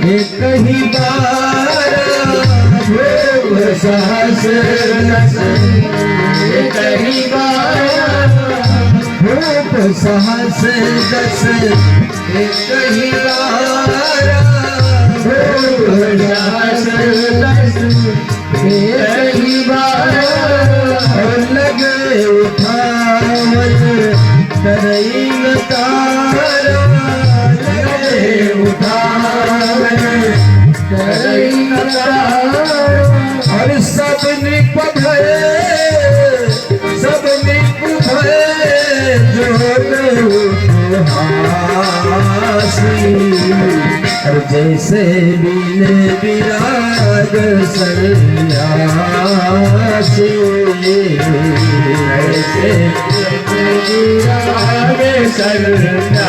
एक ही बार भूप सहस दस, एक ही बार भूप सहस दस, एक ही बार भूप सहस दस, एक ही बार लगे उठावन तरई तारा, लगे उठावन तरई तारा। और सब निपट भये, सब निपट भये जो हासी, और जैसे बिन विराग सन्यासी, ऐसे विराग सन्यासी।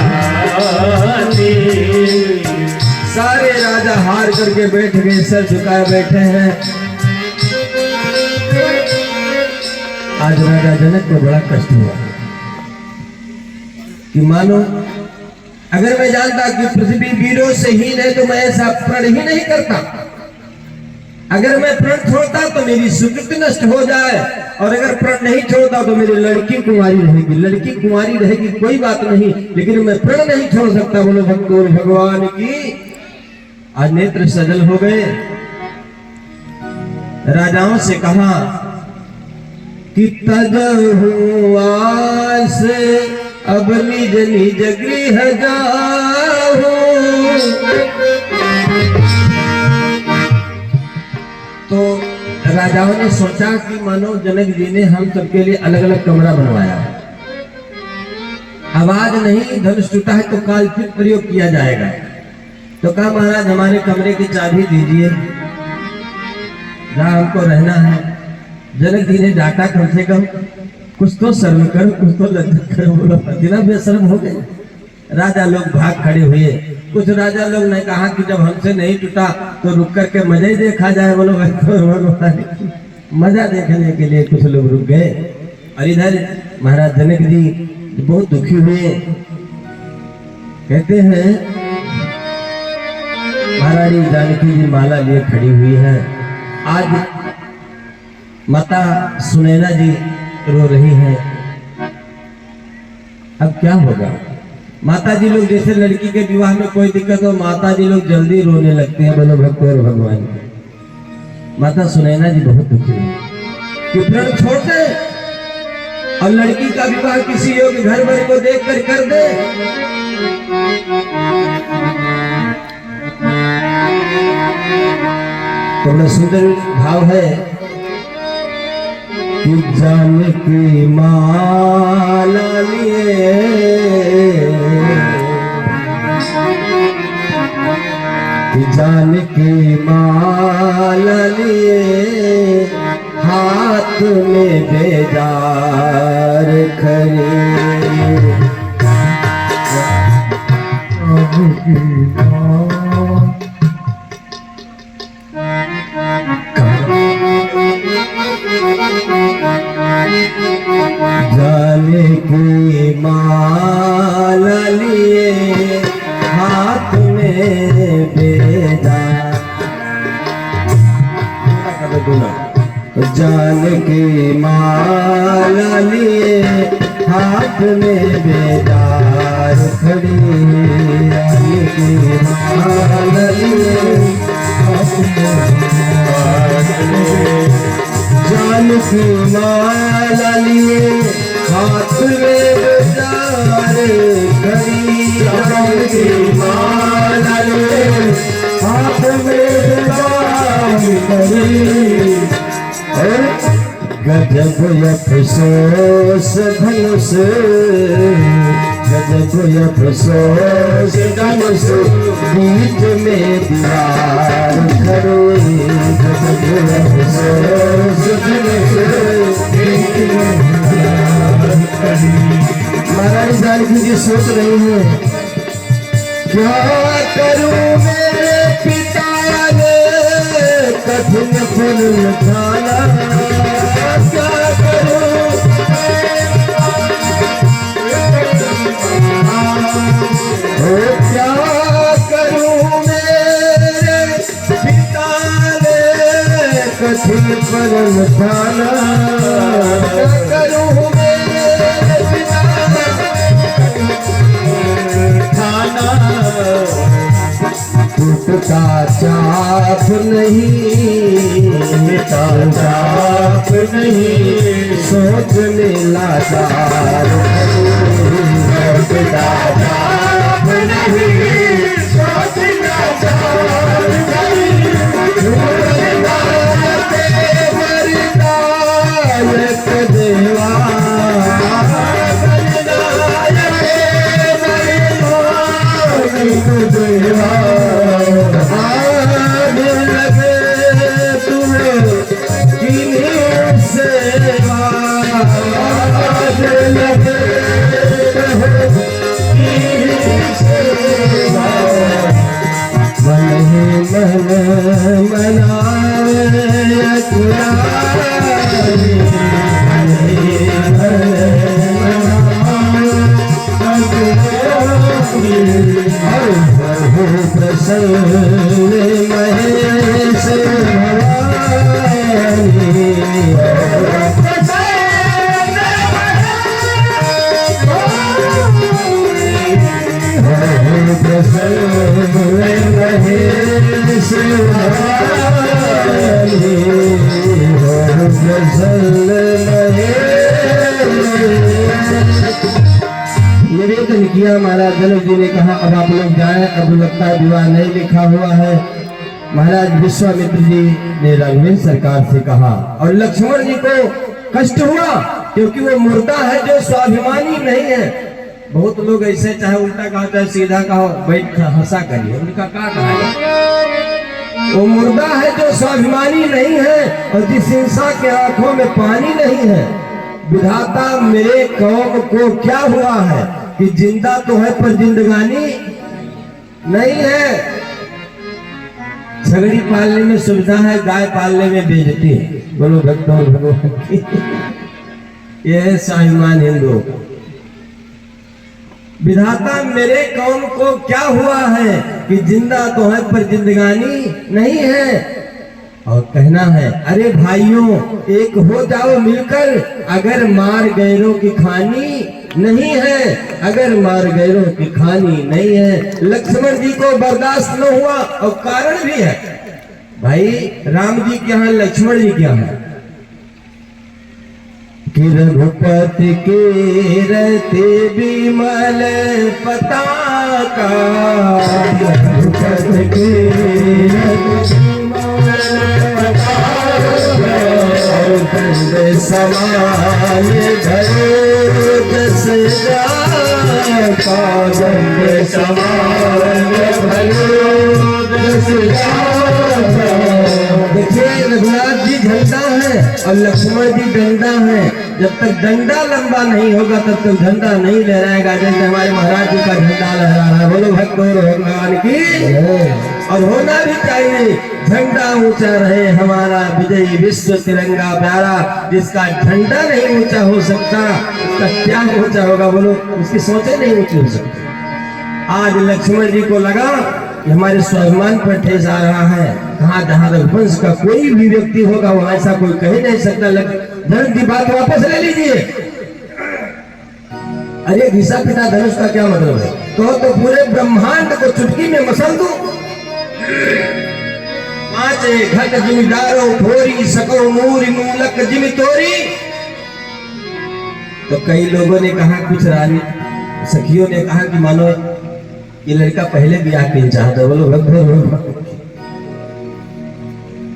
सारे राजा हार करके बैठ गए, सर झुकाए बैठे हैं। आज राजा जनक को बड़ा कष्ट हुआ कि मानो अगर मैं जानता कि पृथ्वी वीरों से हीन है तो मैं ऐसा प्रण ही नहीं करता। अगर मैं प्रण छोड़ता तो मेरी सुकृति नष्ट हो जाए, और अगर प्रण नहीं छोड़ता तो मेरी लड़की कुंवारी रहेगी। लड़की कुंवारी रहेगी कोई बात नहीं, लेकिन मैं प्रण नहीं छोड़ सकता। बोलो भक्तों भगवान की। आज नेत्र सजल हो गए। राजाओं से कहा कि तजहु आस अब निज निज गृह जाओ। तो राजाओं ने सोचा कि मानो जनक जी ने हम सबके लिए अलग अलग कमरा बनवाया है, आवाज नहीं, धनुष टूटा है तो काल फिर प्रयोग किया जाएगा। तो कहा महाराज हमारे कमरे की चाबी दीजिए, जहां हमको रहना है। जनक जी ने डांटा, कम से कम कुछ तो शर्म करो, कुछ तो लज्जत करो। बोलो दिना बेशर्म हो गए। राजा लोग भाग खड़े हुए। कुछ राजा लोग ने कहा कि जब हमसे नहीं टूटा तो रुक करके मजा ही देखा जाए। बोलो मजा देखने के लिए कुछ लोग रुक गए। और इधर महाराज जनक जी बहुत दुखी हुए। कहते हैं महारानी जानकी जी माला लिए खड़ी हुई है। आज माता सुनैना जी रो रही है। अब क्या होगा? माता जी लोग जैसे लड़की के विवाह में कोई दिक्कत हो, माता जी लोग जल्दी रोने लगते हैं। बोलो भक्त और भगवान। माता सुनैना जी बहुत दुखी है कि प्रण छोड़ दे और लड़की का विवाह किसी योग्य घर वाले को देख कर दे। तो मैं सुंदर भाव है कि जानकी माला लिए, जानकी माला लिए, हाथ में बेजार खड़ी। जानकी माला लिए, हाथ में बेजार। जानकी माला लिए, हाथ में बेजार खड़ी। जानकी माला लिए, जानकी माला लिए, हाथ में बेजार खड़ी। जानकी माला लिए, हाथ में बेजार खड़ी। गजब अफसोस धनुष, गजब अफसोस धनुष, बीच में दीवार खड़ी। गजब अफसोस धनुष, बीच में दीवार खड़ी। महारानी जानकी जी सोच रही है, क्या करूं मेरे पिता ने कठिन फल उठाना। क्या करूं, क्या करूं मैं समझाना करूँ खाना टूटता चाप नहीं मिटा चाप नहीं सोचने लाचार टूटता चाप नहीं सोचना चार नहीं वरदायक देवा देवा आने लगे तुम्हें किन्हीं सेवा आने लगे किन्हीं सेवा मन ही मन मनावे अकुरारी मन ही मन प्रसन्न महेश भवानी प्रसन्न महेश भवानी प्रसन्न निवेदन किया। महाराज जनक जी ने कहा अब आप लोग जाए, अब लगता है विवाह नहीं लिखा हुआ है। महाराज विश्वामित्र जी ने राघवेंद्र सरकार से कहा और लक्ष्मण जी को कष्ट हुआ क्योंकि वो मुर्दा है जो स्वाभिमानी नहीं है। बहुत लोग ऐसे चाहे उल्टा कहा चाहे सीधा कहा बैठ हंसा करिए, उनका क्या कहा, वो मुर्दा है जो स्वाभिमानी नहीं है और जिस इंसान के आंखों में पानी नहीं है। विधाता मेरे कौम को क्या हुआ है कि जिंदा तो है पर जिंदगानी नहीं है। छगड़ी पालने में सुविधा है, गाय पालने में बेइज्जती है। बोलो भक्तों भगवान की। यह है स्वाभिमान हिंदू। विधाता मेरे कौम को क्या हुआ है कि जिंदा तो है पर जिंदगानी नहीं है। और कहना है अरे भाइयों एक हो जाओ मिलकर, अगर मार गैरों की खानी नहीं है, अगर मार गैरों की खानी नहीं है। लक्ष्मण जी को बर्दाश्त न हुआ और कारण भी है। भाई राम जी क्या है, लक्ष्मण जी क्या है कि रघुपति के रहते विमल पताका, रघुपति के समान धरो दस समान भलो दस। देखिए रघुनाथ जी झंडा है और लक्ष्मण जी डंडा है। जब तक डंडा लंबा नहीं होगा तब तक झंडा नहीं लहराएगा। जैसे हमारे महाराज जी का झंडा लहरा रहा है। बोलो भक्तों भगवान की। और होना भी चाहिए, झंडा ऊंचा रहे हमारा विजयी विश्व तिरंगा प्यारा। जिसका झंडा नहीं ऊंचा हो सकता उसका क्या ऊंचा होगा, बोलो उसकी सोचे नहीं ऊंची हो सकती। आज लक्ष्मण जी को लगा कि हमारे स्वाभिमान पर ठेस आ रहा है। कहाँ जहाँ रघुवंश का कोई भी व्यक्ति होगा वो ऐसा कोई कह नहीं सकता। धनुष की बात वापस ले लीजिए। अरे घिसा पिता धनुष का क्या मतलब है? तो पूरे ब्रह्मांड को चुटकी में मसल दो। पांचे घट जिमिदारो थोरी सको मूरी मूलक जिमि तोरी। तो कई लोगों ने कहा, कुछ रानी सखियों ने कहा कि मानो ये लड़का पहले ब्याह के चाहता। बोलो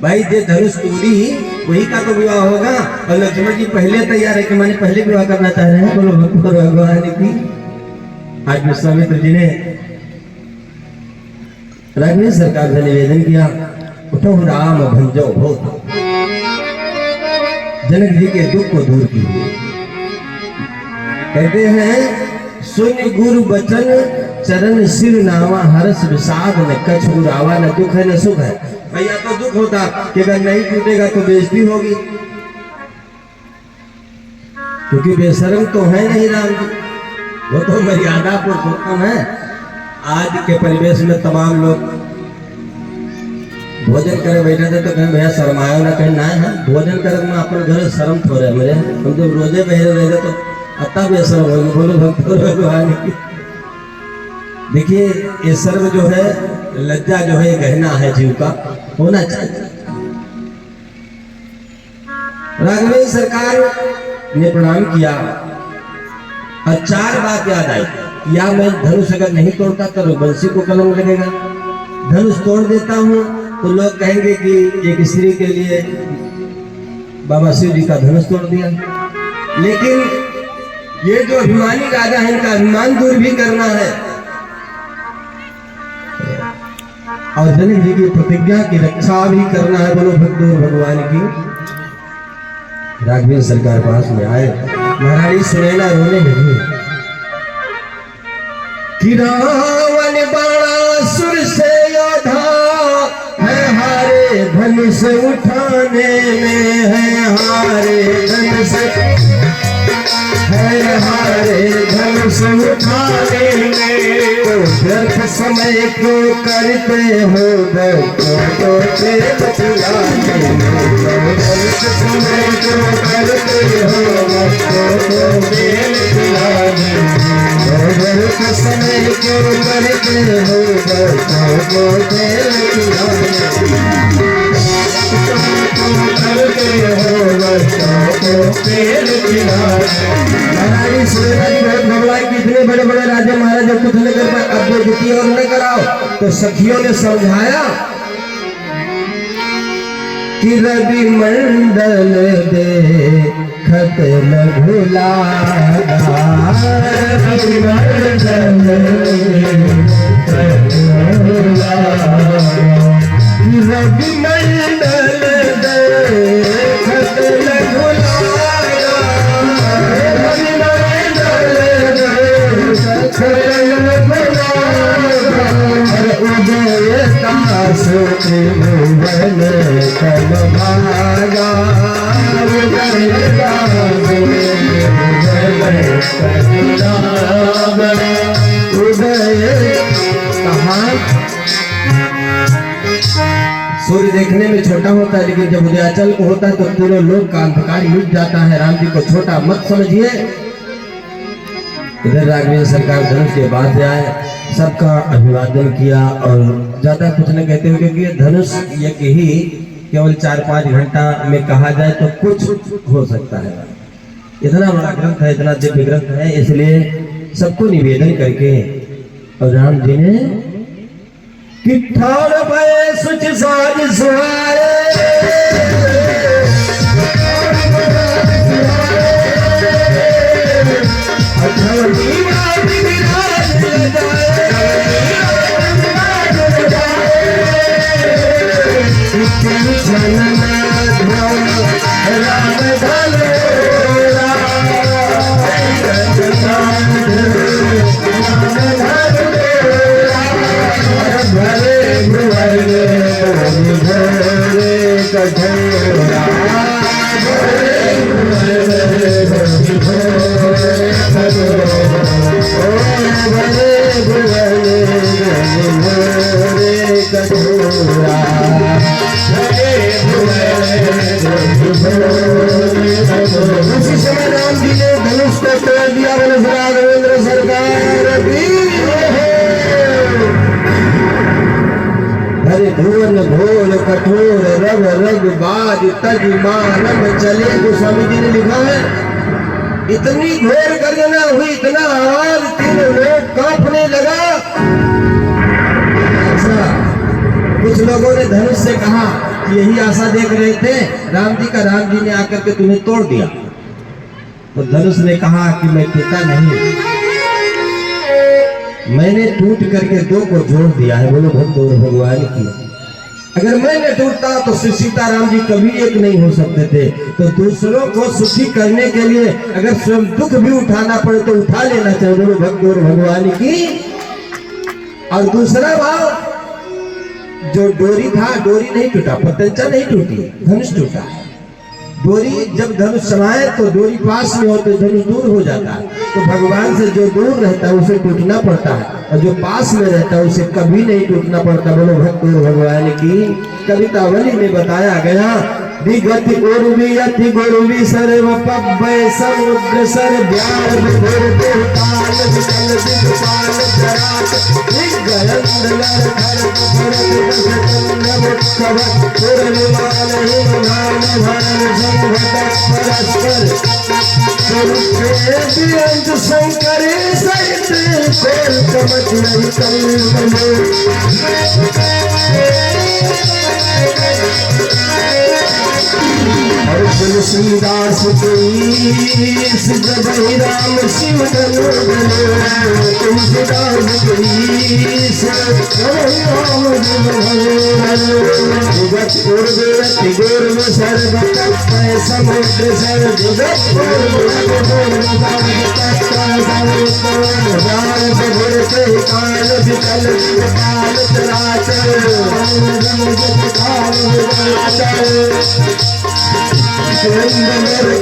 भाई जे धनुष तोड़ी वही का तो विवाह होगा। और लक्ष्मण जी पहले तैयार है कि मैंने पहले विवाह करना चाह रहे हैं। बोलो भगवान की। आज विश्वामित्र जी ने राघवेंद्र सरकार से निवेदन किया, उठो राम भंजो हो। जनक जी के दुख को दूर कीजिए। कहते हैं सुन गुरु बचन चरण सिर नावा, हर्ष विषाद न कछ उरावा। न दुख है न सुख है। भैया तो दुख होता कि अगर नहीं टूटेगा तो बेइज्जती होगी, क्योंकि बेशर्म तो है नहीं राम जी, वो तो मर्यादा पुरुषोत्तम है। आज के परिवेश में तमाम लोग भोजन करे बैठे थे तो कहीं भैया शर्माया ना, कहीं ना है भोजन करे में अपन घर शर्म थोड़े मेरे, हम जब रोजे बहरे रहे तो अतः भी शर्म हो। बोलो भक्त भगवान की। देखिए ये सर्व जो है लज्जा जो है गहना है जीव का, होना चाहिए। राघवेंद्र सरकार ने प्रणाम किया और 4 बात याद आई। या मैं धनुष अगर नहीं तोड़ता तो बंसी को कलंक लगेगा, धनुष तोड़ देता हूँ तो लोग कहेंगे कि एक स्त्री के लिए बाबा शिव जी का धनुष तोड़ दिया। लेकिन ये जो अभिमानी राजा है इनका अभिमान दूर भी करना है और जनक जी की प्रतिज्ञा की रक्षा भी करना है। बोलो भक्त भगवान की। राघवेंद्र सरकार पास में आए, महारानी सुनैना रोने लगी कि रावण बाणासुर से योद्धा है हारे, धनुष उठाने में है हारे, धनुष है हारे, धनुष उठाने में। तो व्यर्थ समय क्यों करते हो भक्तों को तेल पिलाने में, व्यर्थ समय क्यों करते हो भक्तों को तेल पिलाने में, व्यर्थ समय क्यों करते हो भक्तों को तेल पिलाने में, करते हो भक्तों को तेल पिलाने। महारानी सुनैना जी बहुत भगवान की इतने बड़े बड़े राजा महाराजा कुछ न कर पाए, अब बेइज्जती और न कराओ। तो सखियों ने समझाया कि रवि मंडल दे खत लघुला, रवि मंडल रवि मंडल दे खत लघुला, भुवन कल भागा, सूर्य देखने में छोटा होता है लेकिन जब उदयाचल को होता है तो तीनों लोग का अंधकार मिट जाता है। राम जी को छोटा मत समझिए। इधर राघवेंद्र सरकार धनुष के बाद आए, सबका अभिवादन किया और ज्यादा कुछ न कहते हुए, क्योंकि धनुष यज्ञ ही केवल 4-5 घंटा में कहा जाए तो कुछ हो सकता है। इतना बड़ा ग्रंथ है, इतना दिव्य ग्रंथ है, इसलिए सबको निवेदन करके और राम जी ने किठार भय सुच साज सुहाए, उसी समय राम जी ने धनुष को तोड़ दिया। राघवेंद्र सरकार की हरे धुवन घोल कठोर रग रग बाज तज मानव चले, गोस्वामी जी ने लिखा है इतनी घोर गर्जना हुई, इतना आवाज, तीनों लोग कांपने लगा। अच्छा, कुछ लोगों ने धनुष से कहा कि यही आशा देख रहे थे राम जी का, राम जी ने आकर के तुम्हें तोड़ दिया। तो धनुष ने कहा कि मैं टूटा नहीं, मैंने टूट करके 2 को जोड़ दिया है। बोलो भक्त भगवान की। अगर मैं न टूटता तो श्री सीताराम जी कभी एक नहीं हो सकते थे। तो दूसरों को सुखी करने के लिए अगर स्वयं दुख भी उठाना पड़े तो उठा लेना चाहिए। बोलो भक्त भगवान की। और दूसरा भाव, जो डोरी था, डोरी नहीं टूटा, पतंचा नहीं टूटी, धनुष टूटा। डोरी जब धनुष समाये तो डोरी पास में हो तो धनुष दूर हो जाता है। तो भगवान से जो दूर रहता है उसे टूटना पड़ता है। और जो पास में रहता है उसे कभी नहीं टूटना पड़ता। बोलो भक्त भगवान की। कवितावली में बताया गया, विगत उर्वी अति गुरुवी सर्व पब्बय समुद्र सर ब्यार विभुर काल विकल विपाल जरात दिग्गयंद लर भरत भरत दशचंद्र मुत्सव पूर्णिमान हिमभान भान संघट परस्पर स्वरूप शंकर सहित कोल कमच नहीं और तुलसीदास जब राम शिव धनु तुलसीदास राम जगत पूर्व सर्व तत्व समुद्र सर जगत काल विकल काल चराचर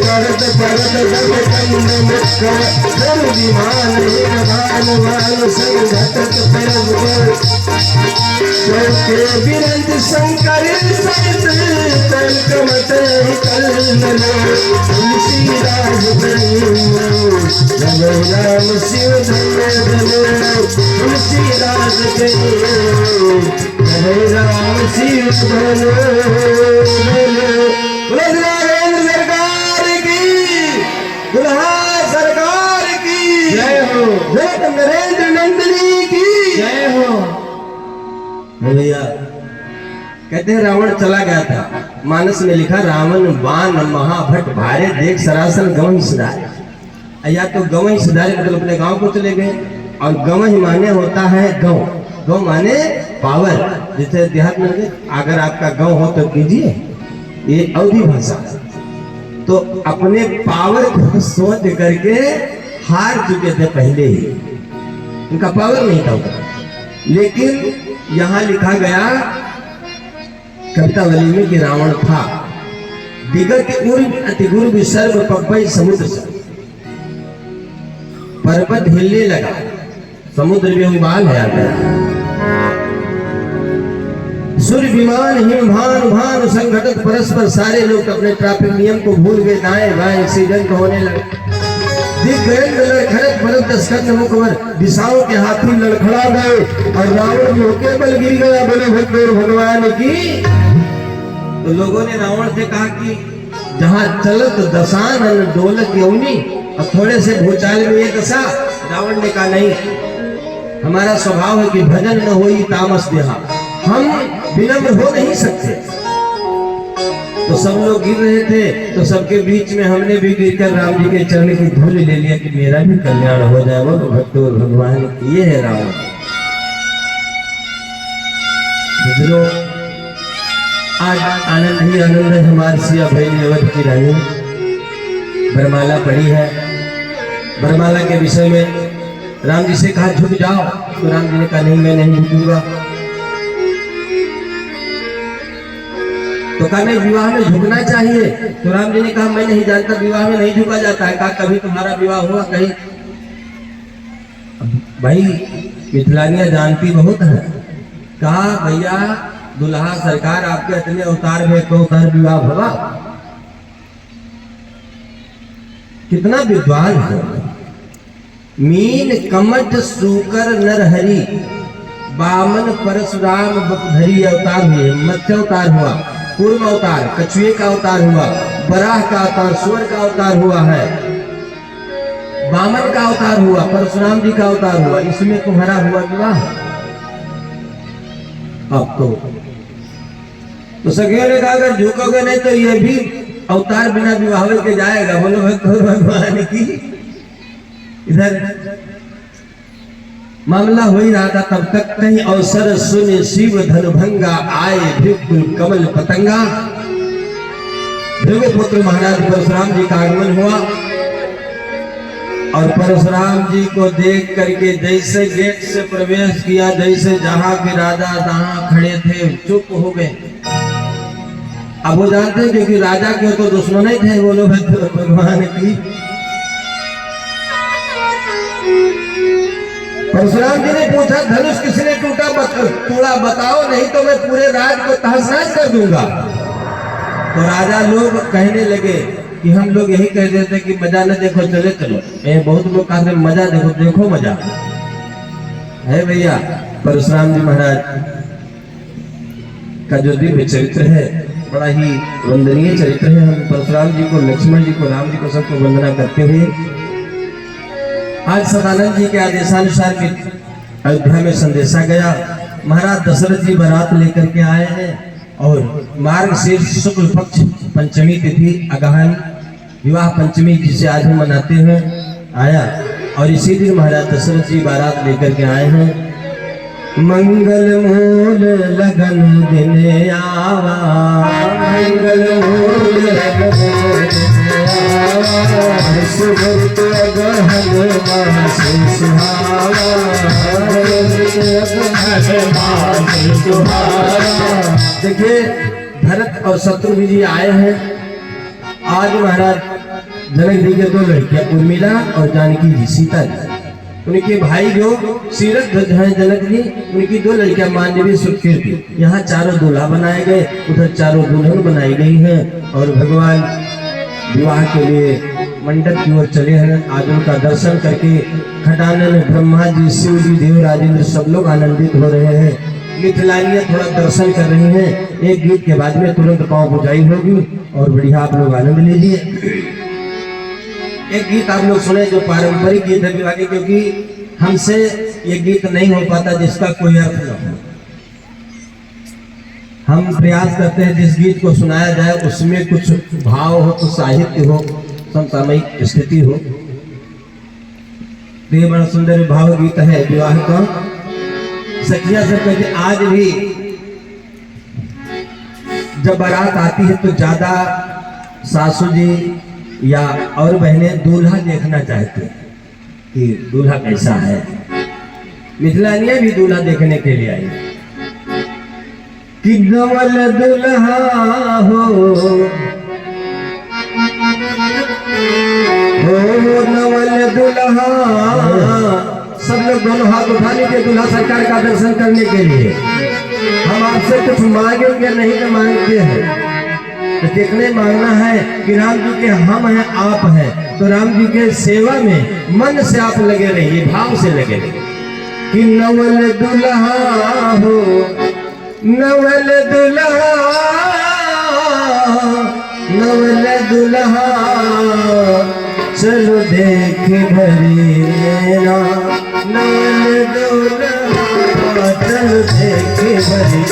करत भरत जग कंद मुख विमान भान भान संघटत परस्पर चौके बिरंत शंकर सहित तन कमत कल तुलसीदास जब राम शिव धनु तुलसीदास जब राम शिव धनु सरकार की, दुल्हा सरकार की जय हो, नरेंद्र नंदिनी की जय हो। भैया कहते हैं रावण चला गया था, मानस में लिखा रावण बाण महाभट भारे देख सरासन गवं सुधारे। या तो गवं सुधारे मतलब अपने गांव को चले गए, और गवं माने होता है गौ, गौ माने पावर। जैसे देहात में अगर आपका गौ हो तो कीजिए, ये अवधि भाषा। तो अपने पावर को सोच करके हार चुके थे पहले ही, उनका पावर नहीं था उतना। लेकिन यहां लिखा गया कवितावली में कि रावण था दिगत उर्व अति गुरु सर्व पब्बय समुद्र सर, पर्वत हिलने लगा, समुद्र में उबाल है आगे। सूर्य विमान हिमभान भान संघटत परस्पर, सारे लोग अपने ट्रैफिक नियम को भूल गए, दाएं बाएं एक्सीडेंट होने लगे। दिग्गज लड़खड़क भरत स्कंद मुखवर, दिशाओं के हाथी लड़खड़ा गए और रावण होके बल गिर गया। बोले भक्त भगवान की। तो लोगों ने रावण से कहा कि जहां चलत दशान डोलत यौनी, और थोड़े से भूचाल में ये दशा। रावण ने कहा नहीं, हमारा स्वभाव है कि भजन न होई तामस देहा, हम विनम्र हो नहीं सकते। तो सब लोग गिर रहे थे, तो सबके बीच में हमने भी गिरकर राम जी के चरण की धूल ले लिया कि मेरा भी कल्याण हो जाए। वो भक्तों भगवान ये है रावण। मित्रों, आज आनंद ही आनंद है। हमारी सिया भैली अवध की रानी बरमाला पढ़ी है। बरमाला के विषय में राम जी से कहा झुक जाओ, तो राम जी ने कहा नहीं, मैं नहीं झुकूंगा। तो कहा नहीं, विवाह में झुकना चाहिए। तो राम जी ने कहा मैं नहीं जानता, विवाह में नहीं झुका जाता है। कहा कभी तुम्हारा विवाह हुआ कहीं? भाई मिथिलानियां जानती बहुत है। कहा भैया दुल्हा सरकार आपके इतने अवतार में तो उतार विवाह हुआ? कितना विद्वान है। मीन कमठ सूकर नरहरि, बामन परशुराम बपधरी अवतार हुए। मत्स्य अवतार हुआ, कूर्म अवतार, कछुए का अवतार हुआ, बराह का अवतार, सुअर का अवतार हुआ है, बामन का अवतार हुआ, परशुराम जी का अवतार हुआ। इसमें तुम्हारा हुआ विवाह? अब तो सखियों ने कहा अगर झुकोगे नहीं तो ये भी अवतार बिना विवाह के जाएगा। बोलो भगवान की। इधर मामला हो ही रहा था, तब तक कहीं अवसर सुने शिव धनुभंगा, आए भृगु कमल पतंगा। भृगुपुत्र महाराज परशुराम जी का आगमन हुआ, और परशुराम जी को देख करके जैसे गेट से प्रवेश किया, जैसे जहां के राजा तहां खड़े थे चुप हो गए। अब वो जानते हैं क्योंकि राजा के तो दुश्मन ही थे। बोलो भगवान की। परशुराम जी ने पूछा धनुष किसने तोड़ा बताओ, नहीं तो मैं पूरे राज को तहस-नहस कर दूंगा। तो राजा लोग कहने लगे कि हम लोग यही कह देते कि मजा न देखो चले चलो। बहुत लोग कहते मजा देखो, देखो मजा है भैया। परशुराम जी महाराज का जो दिव्य चरित्र है बड़ा ही वंदनीय चरित्र है। हम परशुराम जी को, लक्ष्मण जी को, राम जी को सबको वंदना करते हुए आज सदानंद जी के आदेशानुसार अयोध्या में संदेशा गया। महाराज दशरथ जी बारात लेकर के आए हैं और मार्गशीर्ष शुक्ल पक्ष पंचमी तिथि अगहन विवाह पंचमी जिसे आज हम मनाते हैं आया, और इसी दिन महाराज दशरथ जी बारात लेकर के आए हैं। मंगल मूल लगन दिन आवा, मंगल मूल लगन सुभृत गहन मास सुहावा, देखिए भरत और शत्रुघ्न जी आए हैं। आज महाराज जनक जी के दो लड़कियां उर्मिला और जानकी जी, सीता जी, उनके भाई जो सीरथ ध्वज हैं जनक जी, उनकी दो लड़कियां मांडवी सुकीर्ति। यहाँ चारों दूल्हा बनाए गए, उधर चारों दुल्हन बनाई गई हैं और भगवान विवाह के लिए मंडप की ओर चले हैं। आज उनका दर्शन करके खटानन ब्रह्मा जी, शिव जी, देव राजेंद्र सब लोग आनंदित हो रहे हैं। मिथिलानियां थोड़ा दर्शन कर रही हैं। एक गीत के बाद में तुरंत पांव बुझाई होगी और बढ़िया आप लोग आनंद लीजिए। एक गीत आप लोग सुने जो पारंपरिक गीत है विवाह के, क्योंकि हमसे ये गीत नहीं हो पाता जिसका कोई अर्थ न हो। हम प्रयास करते हैं जिस गीत को सुनाया जाए उसमें कुछ भाव हो, कुछ साहित्य हो, समसामयिक स्थिति हो। तो ये बड़ा सुंदर भाव गीत है विवाह का। सखिया सब कहते आज भी जब बारात आती है तो ज्यादा सासू जी या और बहनें दूल्हा देखना चाहती हैं कि दूल्हा कैसा है। मिथिलानियां भी दूल्हा देखने के लिए आई कि नवल दूल्हा हो नवल दूल्हा। सब लोग दोनों हाथ उठा लीजिए दूल्हा सरकार का दर्शन करने के लिए। हम आपसे कुछ मांगेंगे नहीं तो मांगते हैं, तो देखने मांगना है कि राम जी के हम हैं आप हैं, तो राम जी के सेवा में मन से आप लगे रहिए, भाव से लगे रहिए कि नवल दुल्हा हो नवल दुल्हा नवल दुल्हा चलो देख भरी मेरा नवल दुल्हा चलो देख भरी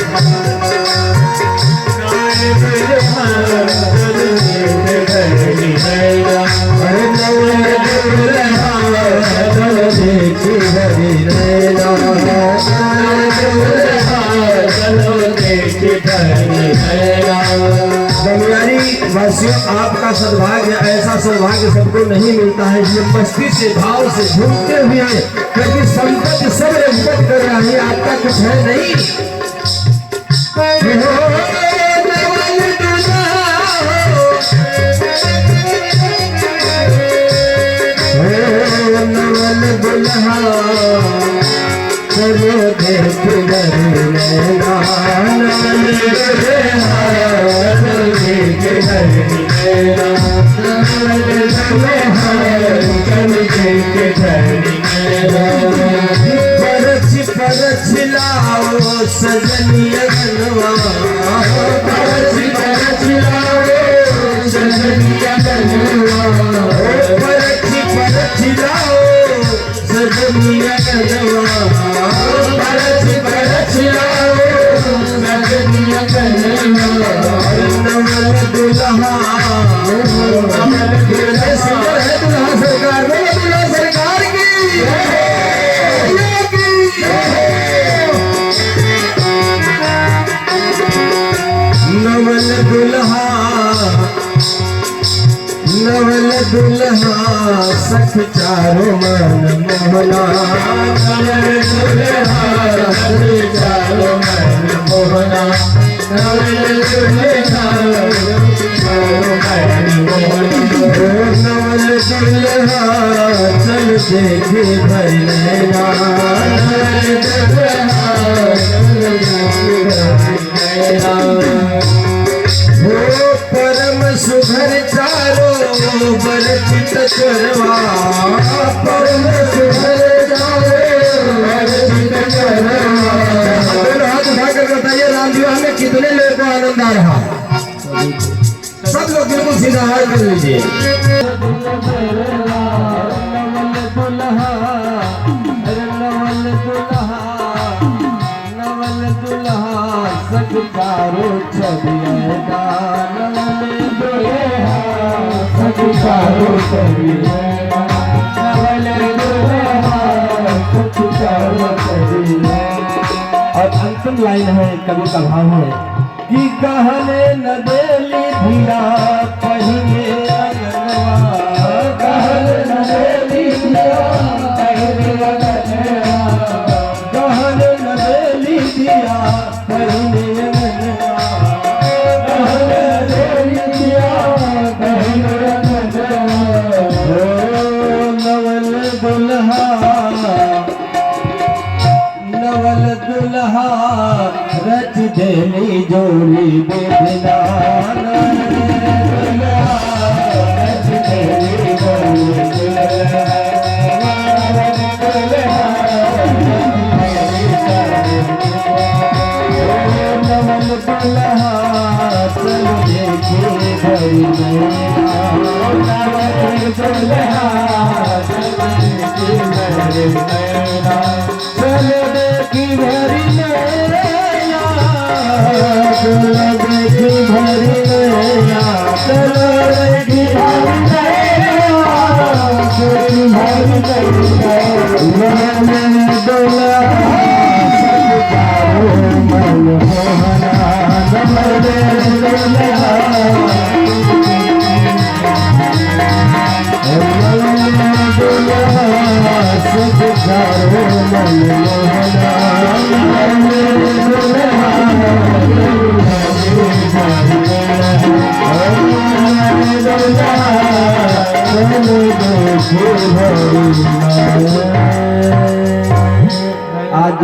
वासियों आपका सद्भाग्य, ऐसा सौभाग्य सबको नहीं मिलता है जो मस्ती से भाव से झूमते हुए, क्योंकि संपत्ति सब रिश्वत कर रहा है, आपका कुछ है नहीं। नवल दुल्हा चलो देख नैना नवल दुल्हा चलो देख नैना नवल दुल्हा चलो देख नैना। परछ परछ लाओ सजनिया गनवा, परछ परछ लाओ सजनिया गनवा, परछ परछ लाओ सजनिया गनवा, परछ परछ लाओ सजनिया गनवा। नवल दुल्हा नवल दुल्हा सरकार दुल्हा सरकार की नवल दुल्हा नवल दुल्हा सख चारों मन मोहना, नवल दुल्हा सख चारों मन मोहना, नवल दुल्हा चारों मन मोहना। नवल दुल्हा चल देखे भैया हो परम सुघर चारो बरचित चरवा परम सुघर चारो बरचित चरवा। हाथ उठाकर बताइए राम विवाह में कितने लोगों को आनंद आ रहा? सब लोग बिल्कुल सीधा हाथ कर लीजिए। सचारो छबियेगा नवल दुल्हा सचारो छबियेगा नवल दुल्हा सचारो छबियेगा। और अंतिम लाइन है कवि का भाव है कि कहने न देली धीरा पहिने अंगनवा कहने न देली धीरा पहिने अंगनवा कहने न देली धीरा पहिने अंगनवा कहने न देली धीरा पहिने अंगनवा। नवल दुल्हा रच देली जोड़ी बेदना रच देली जोड़ी नवल दुल्हा चल देखे भरी नवल दुल्हा चल देखे भरी चल देखी भरी नैया चल देखी भरी नैया चल देखी भरी नैया देखी भरी नैया मन दुल्हा सचारो मन मोहना नवल दुल्हा सचारो मन मोहना आज